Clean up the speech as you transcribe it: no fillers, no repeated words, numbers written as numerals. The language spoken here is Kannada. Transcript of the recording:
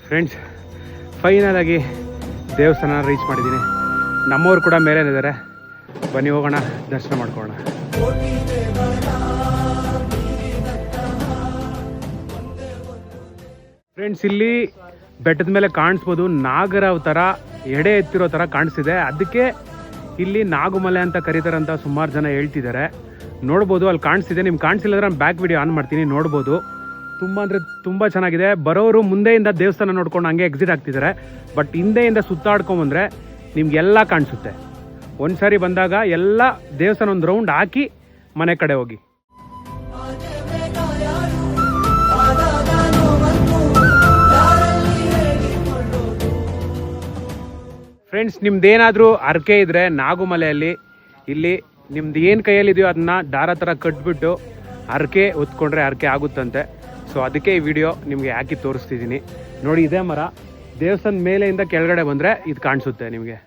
ಫ್ರೆಂಡ್ಸ್, ಫೈನಲ್ ಆಗಿ ದೇವಸ್ಥಾನ ರೀಚ್ ಮಾಡಿದ್ದೀನಿ. ನಮ್ಮವ್ರು ಕೂಡ ಮೇಲೇನಿದ್ದಾರೆ. ಬನ್ನಿ ಹೋಗೋಣ, ದರ್ಶನ ಮಾಡ್ಕೊಳ್ಳೋಣ. ಫ್ರೆಂಡ್ಸ್, ಇಲ್ಲಿ ಬೆಟ್ಟದ ಮೇಲೆ ಕಾಣಿಸ್ಬೋದು ನಾಗರಾವ್ ಥರ ಎಡೆ ಎತ್ತಿರೋ ಥರ ಕಾಣಿಸ್ತಿದೆ. ಅದಕ್ಕೆ ಇಲ್ಲಿ ನಾಗುಮಲೆ ಅಂತ ಕರೀತಾರಂತ ಸುಮಾರು ಜನ ಹೇಳ್ತಿದ್ದಾರೆ. ನೋಡ್ಬೋದು, ಅಲ್ಲಿ ಕಾಣಿಸ್ತಿದೆ. ನಿಮ್ಗೆ ಕಾಣಿಸಿಲ್ಲ ಅಂದ್ರೆ ನಾನು ಬ್ಯಾಕ್ ವಿಡಿಯೋ ಆನ್ ಮಾಡ್ತೀನಿ, ನೋಡ್ಬೋದು. ತುಂಬ ಅಂದರೆ ತುಂಬ ಚೆನ್ನಾಗಿದೆ. ಬರೋರು ಮುಂದೆಯಿಂದ ದೇವಸ್ಥಾನ ನೋಡ್ಕೊಂಡು ಹಂಗೆ ಎಕ್ಸಿಟ್ ಆಗ್ತಿದ್ದಾರೆ. ಬಟ್ ಹಿಂದೆಯಿಂದ ಸುತ್ತಾಡ್ಕೊಂಬಂದರೆ ನಿಮ್ಗೆಲ್ಲ ಕಾಣಿಸುತ್ತೆ. ಒಂದು ಸಾರಿ ಬಂದಾಗ ಎಲ್ಲ ದೇವಸ್ಥಾನ ಒಂದು ರೌಂಡ್ ಹಾಕಿ ಮನೆ ಕಡೆ ಹೋಗಿ. ಫ್ರೆಂಡ್ಸ್, ನಿಮ್ದೇನಾದರೂ ಹರಕೆ ಇದ್ದರೆ ನಾಗುಮಲೆಯಲ್ಲಿ ಇಲ್ಲಿ ನಿಮ್ದು ಏನು ಕೈಯಲ್ಲಿದೆಯೋ ಅದನ್ನ ದಾರ ಥರ ಕಟ್ಬಿಟ್ಟು ಹರಕೆ ಹೊತ್ಕೊಂಡ್ರೆ ಹರಕೆ ಆಗುತ್ತಂತೆ. ಸೊ ಅದಕ್ಕೆ ಈ ವಿಡಿಯೋ ನಿಮಗೆ ಹಾಕಿ ತೋರಿಸ್ತಿದ್ದೀನಿ. ನೋಡಿ, ಇದೇ ಮರ. ದೇವಸ್ಥಾನದ ಮೇಲೆಯಿಂದ ಕೆಳಗಡೆ ಬಂದರೆ ಇದು ಕಾಣಿಸುತ್ತೆ ನಿಮಗೆ.